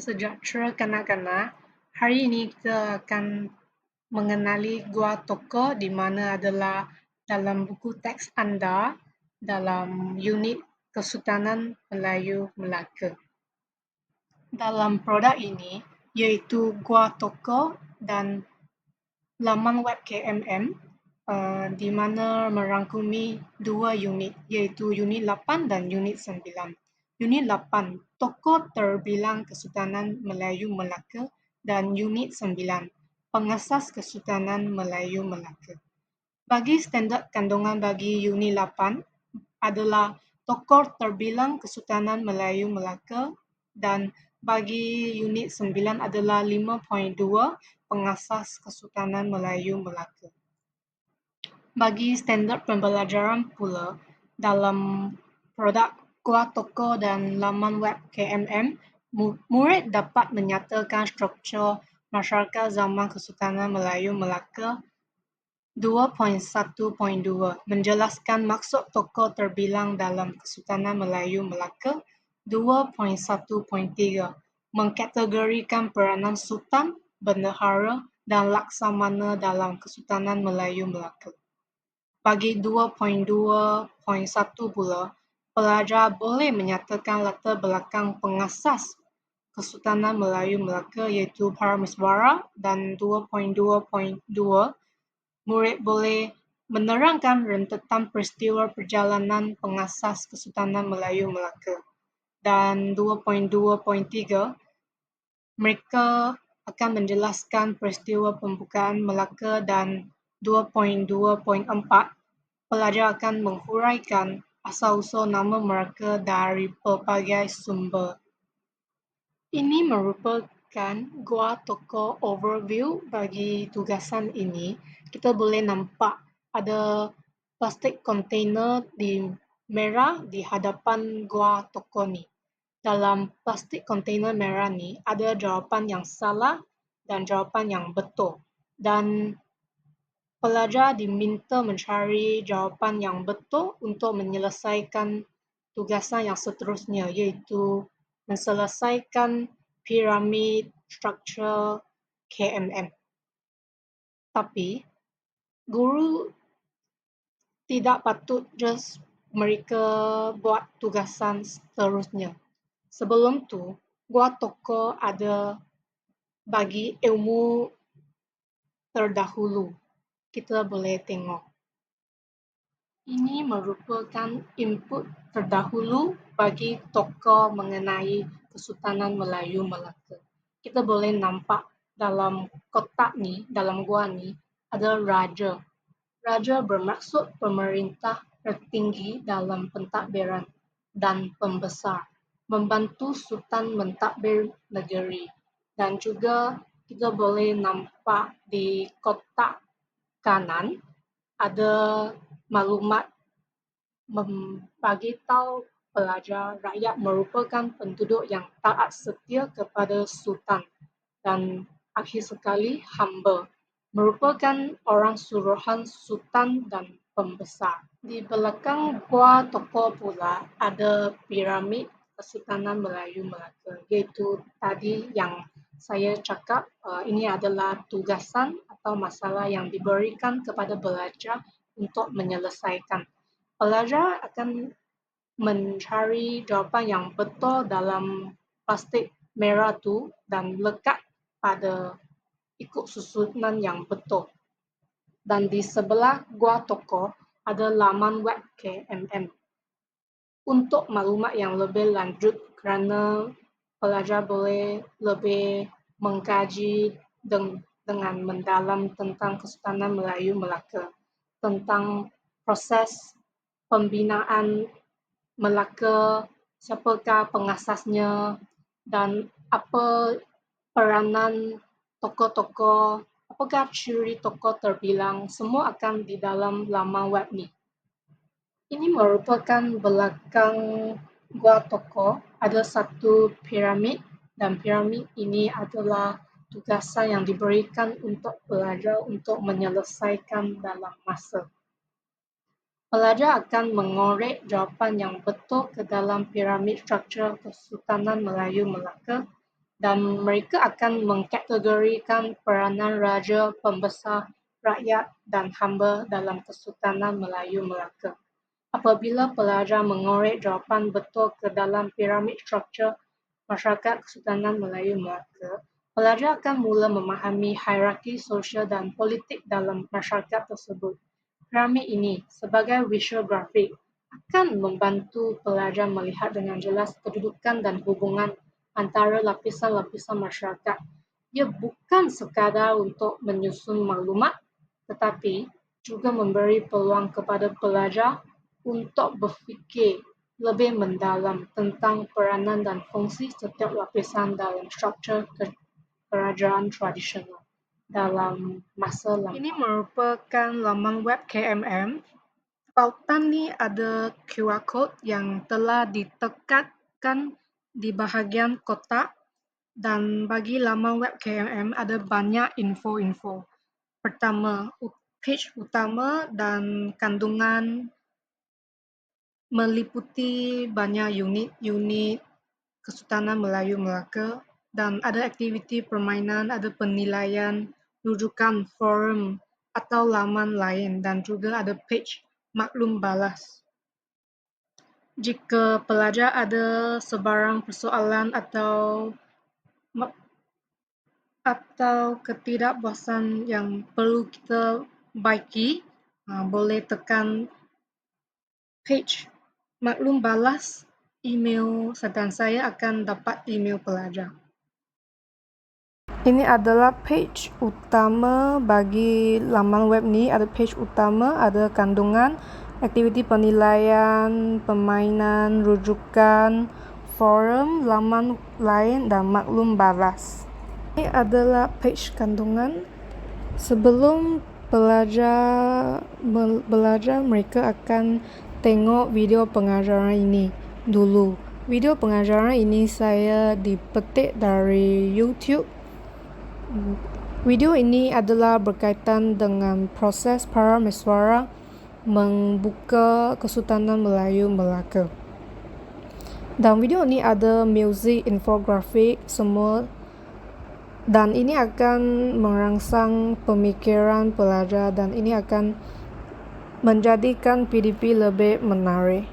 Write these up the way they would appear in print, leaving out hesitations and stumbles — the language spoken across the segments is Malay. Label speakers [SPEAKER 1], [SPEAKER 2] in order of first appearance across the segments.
[SPEAKER 1] sejahtera kanak-kanak. Hari ini kita akan mengenali Gua Toko di mana adalah dalam buku teks anda dalam unit Kesultanan Melayu Melaka. Dalam produk ini iaitu Gua Toko dan laman web KMM di mana merangkumi dua unit iaitu unit 8 dan unit 9. Unit 8, Tokoh Terbilang Kesultanan Melayu Melaka dan unit 9, Pengasas Kesultanan Melayu Melaka. Bagi standard kandungan bagi unit 8 adalah Tokoh Terbilang Kesultanan Melayu Melaka dan bagi unit 9 adalah 5.2 Pengasas Kesultanan Melayu Melaka. Bagi standard pembelajaran pula, dalam produk Gua Toko dan laman web KMM, murid dapat menyatakan struktur masyarakat zaman Kesultanan Melayu Melaka 2.1.2 menjelaskan maksud tokoh terbilang dalam Kesultanan Melayu Melaka. 2.1.3 mengkategorikan peranan sultan, bendahara dan laksamana dalam Kesultanan Melayu Melaka. Bagi 2.2.1 pula, pelajar boleh menyatakan latar belakang pengasas Kesultanan Melayu Melaka iaitu Parameswara, dan 2.2.2 murid boleh menerangkan rentetan peristiwa perjalanan pengasas Kesultanan Melayu Melaka. Dan 2.2.3 mereka akan menjelaskan peristiwa pembukaan Melaka, dan 2.2.4 pelajar akan menghuraikan asal-usul nama mereka dari pelbagai sumber. Ini merupakan Gua Toko overview. Bagi tugasan ini, kita boleh nampak ada plastik kontainer di merah di hadapan Gua Toko ni. Dalam plastik kontainer merah ni ada jawapan yang salah dan jawapan yang betul. Dan pelajar diminta mencari jawapan yang betul untuk menyelesaikan tugasan yang seterusnya iaitu menyelesaikan piramid struktur KMM. Tapi guru tidak patut just mereka buat tugasan seterusnya. Sebelum tu, Gua Toko ada bagi ilmu terdahulu. Kita boleh tengok. Ini merupakan input terdahulu bagi tokoh mengenai Kesultanan Melayu Melaka. Kita boleh nampak dalam kotak ni, dalam gua ni, ada raja. Raja bermaksud pemerintah tertinggi dalam pentadbiran dan pembesar, membantu sultan mentadbir negeri. Dan juga kita boleh nampak di kotak kanan ada maklumat membagi tahu pelajar rakyat merupakan penduduk yang taat setia kepada sultan dan akhir sekali hamba, merupakan orang suruhan sultan dan pembesar. Di belakang Gua Toko pula ada piramid Kesultanan Melayu Melaka, iaitu tadi yang saya cakap, ini adalah tugasan atau masalah yang diberikan kepada pelajar untuk menyelesaikan. Pelajar akan mencari jawapan yang betul dalam plastik merah tu dan lekat pada ikut susunan yang betul. Dan di sebelah Gua Toko ada laman web KMM. Untuk maklumat yang lebih lanjut kerana pelajar boleh lebih mengkaji dengan mendalam tentang Kesultanan Melayu Melaka, tentang proses pembinaan Melaka, siapakah pengasasnya dan apa peranan tokoh-tokoh, apakah ciri tokoh terbilang, semua akan di dalam laman web ni. Ini merupakan belakang Gua Toko, ada satu piramid dan piramid ini adalah tugasan yang diberikan untuk pelajar untuk menyelesaikan dalam masa. Pelajar akan mengorek jawapan yang betul ke dalam piramid struktur Kesultanan Melayu Melaka dan mereka akan mengkategorikan peranan raja, pembesar, rakyat dan hamba dalam Kesultanan Melayu Melaka. Apabila pelajar mengorek jawapan betul ke dalam piramid struktur masyarakat Kesultanan Melayu Melaka, pelajar akan mula memahami hierarki sosial dan politik dalam masyarakat tersebut. Piramid ini, sebagai visual grafik, akan membantu pelajar melihat dengan jelas kedudukan dan hubungan antara lapisan-lapisan masyarakat. Ia bukan sekadar untuk menyusun maklumat, tetapi juga memberi peluang kepada pelajar untuk berfikir lebih mendalam tentang peranan dan fungsi setiap lapisan dalam struktur kerajaan tradisional dalam masa lampau. Ini merupakan laman web KMM. Pautan ni ada QR code yang telah ditekatkan di bahagian kotak, dan bagi laman web KMM ada banyak info-info. Pertama, page utama dan kandungan meliputi banyak unit-unit Kesultanan Melayu Melaka, dan ada aktiviti permainan, ada penilaian, rujukan forum atau laman lain, dan juga ada page maklum balas. Jika pelajar ada sebarang persoalan atau ketidakpuasan yang perlu kita baiki, boleh tekan page maklum balas email dan saya akan dapat email pelajar. Ini adalah page utama bagi laman web ni. Ada page utama, ada kandungan, aktiviti penilaian, permainan, rujukan, forum, laman lain dan maklum balas. Ini adalah page kandungan. Sebelum pelajar belajar, mereka akan tengok video pengajaran ini dulu. Video pengajaran ini saya dipetik dari YouTube. Video ini adalah berkaitan dengan proses para meswara membuka Kesultanan Melayu Melaka. Dan video ini ada muzik, infografik, semua. Dan ini akan merangsang pemikiran pelajar dan ini akan menjadikan PDP lebih menarik.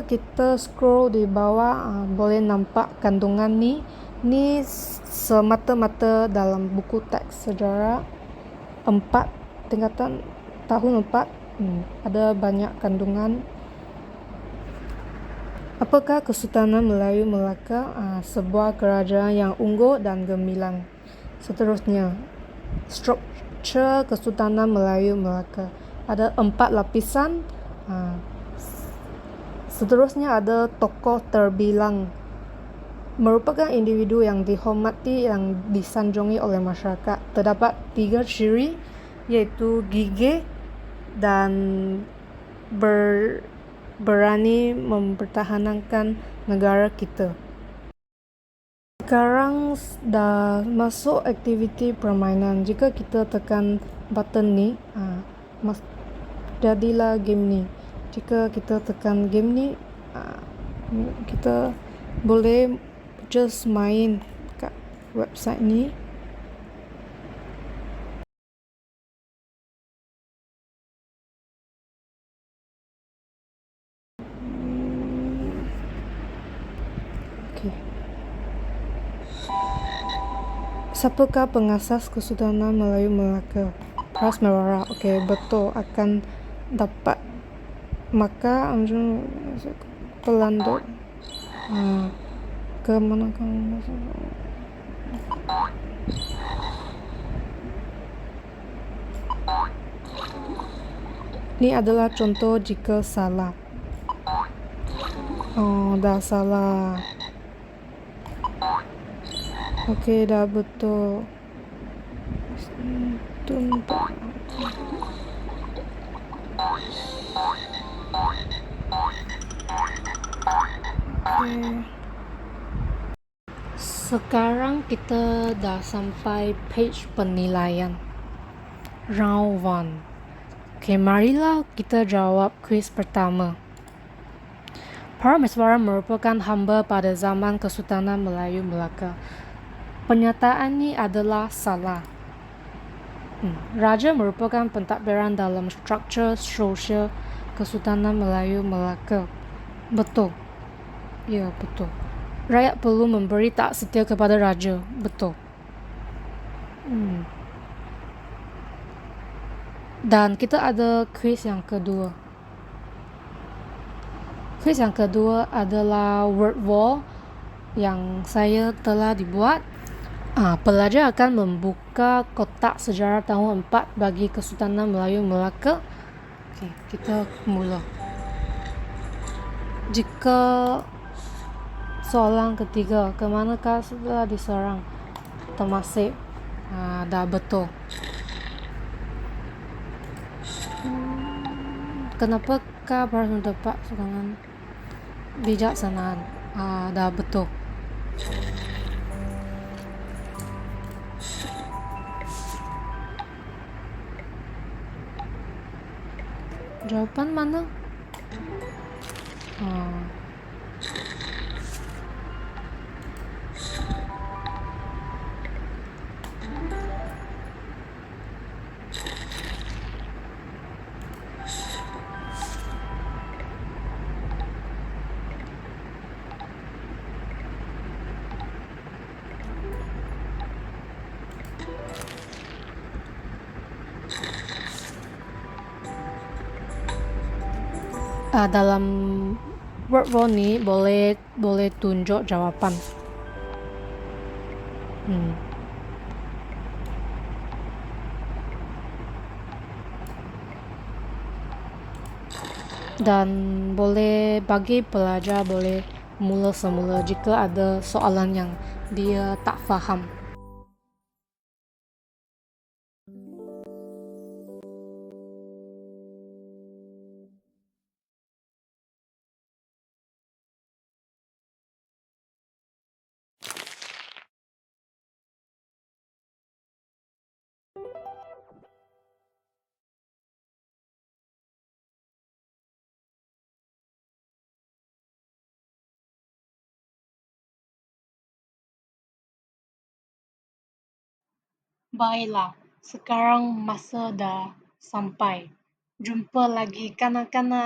[SPEAKER 1] Kita scroll di bawah, boleh nampak kandungan ni. Ni semata-mata dalam buku teks sejarah 4, tingkatan tahun 4. Ada banyak kandungan. Apakah Kesultanan Melayu Melaka? Sebuah kerajaan yang unggul dan gemilang. Seterusnya, struktur Kesultanan Melayu Melaka. Ada 4 lapisan. Seterusnya ada tokoh terbilang. Merupakan individu yang dihormati, yang disanjungi oleh masyarakat. Terdapat 3 ciri, iaitu gigih dan berani mempertahankan negara kita. Sekarang dah masuk aktiviti permainan. Jika kita tekan button ni, jadilah game ni. Jika kita tekan game ni, kita boleh just main kat website ni. Siapakah pengasas Kesultanan Melayu Melaka? Pras Merah. Okey, betul, akan dapat. Maka pelanduk ke mana kan? Ini adalah contoh jika salah. Dah salah. Okey, dah betul. Sekarang kita dah sampai page penilaian round 1. Okey, marilah kita jawab kuis pertama.
[SPEAKER 2] Parameswara merupakan hamba pada zaman Kesultanan Melayu Melaka. Pernyataan ini adalah salah. Raja merupakan pentadbiran dalam struktur sosial Kesultanan Melayu Melaka. Betul. Ya, betul. Rakyat perlu memberi taat setia kepada raja. Betul. Dan kita ada kuis yang kedua. Kuis yang kedua adalah word wall yang saya telah dibuat. Pelajar akan membuka kotak sejarah tahun 4 bagi Kesultanan Melayu Melaka. Okay, kita mula. Jika soalan ketiga, ke manakah setelah diserang Temasek? Dah betul. Kenapakah baru mendapat serangan bijaksanaan? Dah betul. Jawapan mana? Dalam word wall ni boleh tunjuk jawapan. Dan boleh bagi pelajar boleh mula semula jika ada soalan yang dia tak faham.
[SPEAKER 1] Baiklah, sekarang masa dah sampai. Jumpa lagi kanak-kanak.